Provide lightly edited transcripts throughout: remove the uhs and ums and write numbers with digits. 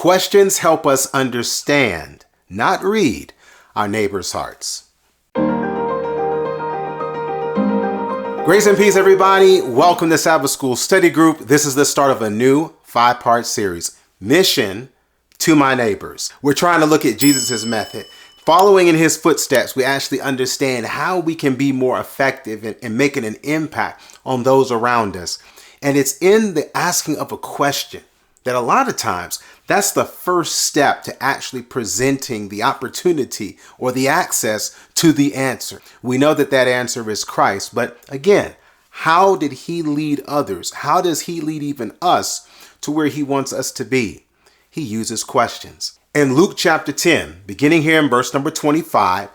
Questions help us understand, not read, our neighbor's hearts. Grace and peace, everybody. Welcome to Sabbath School Study Group. This is the start of a new 5-part series, Mission to My Neighbors. We're trying to look at Jesus' method. Following in his footsteps, we actually understand how we can be more effective in making an impact on those around us. And it's in the asking of a question that a lot of times that's the first step to actually presenting the opportunity or the access to the answer. We know that that answer is Christ, but again, how did he lead others? How does he lead even us to where he wants us to be? He uses questions. In Luke chapter 10, beginning here in verse number 25,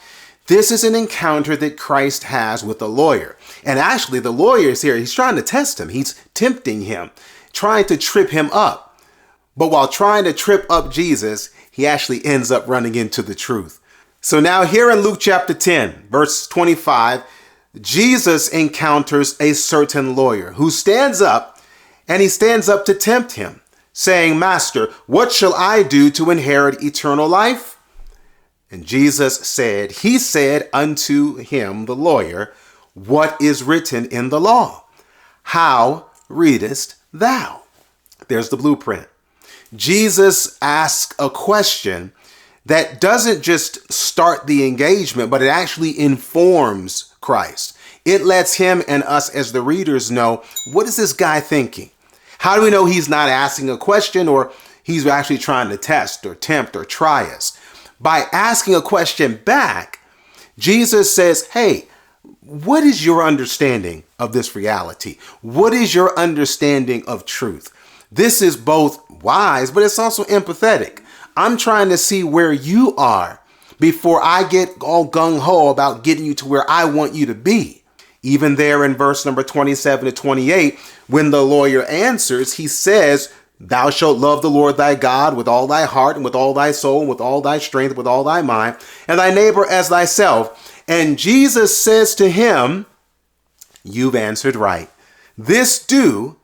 this is an encounter that Christ has with a lawyer. And actually the lawyer is here. He's trying to test him. He's tempting him, trying to trip him up. But while trying to trip up Jesus, he actually ends up running into the truth. So now here in Luke chapter 10, verse 25, Jesus encounters a certain lawyer who stands up, and he stands up to tempt him, saying, "Master, what shall I do to inherit eternal life?" And Jesus said, he said unto him, the lawyer, "What is written in the law? How readest thou?" There's the blueprint. Jesus asks a question that doesn't just start the engagement, but it actually informs Christ. It lets him and us as the readers know, what is this guy thinking? How do we know he's not asking a question or he's actually trying to test or tempt or try us? By asking a question back, Jesus says, hey, what is your understanding of this reality? What is your understanding of truth? This is both wise, but it's also empathetic. I'm trying to see where you are before I get all gung-ho about getting you to where I want you to be. Even there in verse number 27 to 28, when the lawyer answers, he says, "Thou shalt love the Lord thy God with all thy heart and with all thy soul and with all thy strength, with all thy mind, and thy neighbor as thyself." And Jesus says to him, "You've answered right. This do,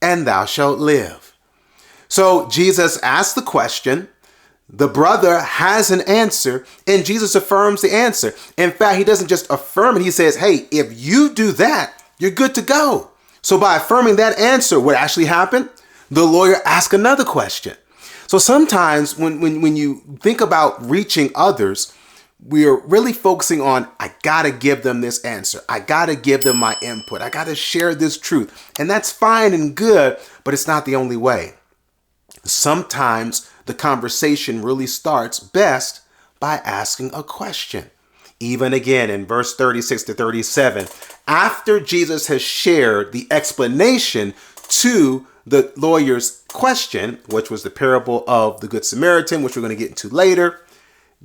and thou shalt live." So Jesus asks the question, the brother has an answer, and Jesus affirms the answer. In fact, he doesn't just affirm it, he says, hey, if you do that, you're good to go. So by affirming that answer, what actually happened? The lawyer asked another question. So sometimes when you think about reaching others, we are really focusing on, I gotta give them this answer. I gotta give them my input. I gotta share this truth. And that's fine and good, but it's not the only way. Sometimes the conversation really starts best by asking a question. Even again in verse 36 to 37, after Jesus has shared the explanation to the lawyer's question, which was the parable of the Good Samaritan, which we're going to get into later,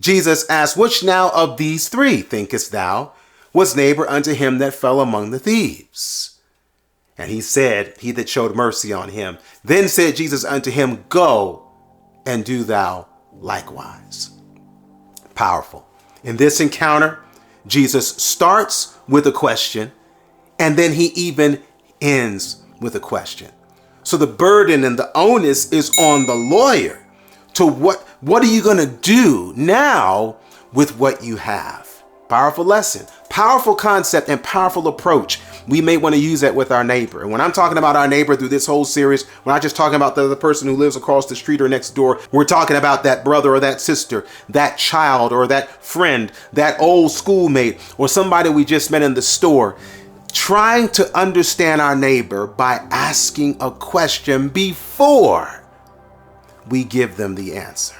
Jesus asked, "Which now of these three, thinkest thou, was neighbor unto him that fell among the thieves?" And he said, "He that showed mercy on him." Then said Jesus unto him, "Go and do thou likewise." Powerful. In this encounter, Jesus starts with a question, and then he even ends with a question. So the burden and the onus is on the lawyer to what are you going to do now with what you have? Powerful lesson, powerful concept, and powerful approach. We may want to use that with our neighbor. And when I'm talking about our neighbor through this whole series, we're not just talking about the other person who lives across the street or next door. We're talking about that brother or that sister, that child or that friend, that old schoolmate, or somebody we just met in the store. Trying to understand our neighbor by asking a question before we give them the answer.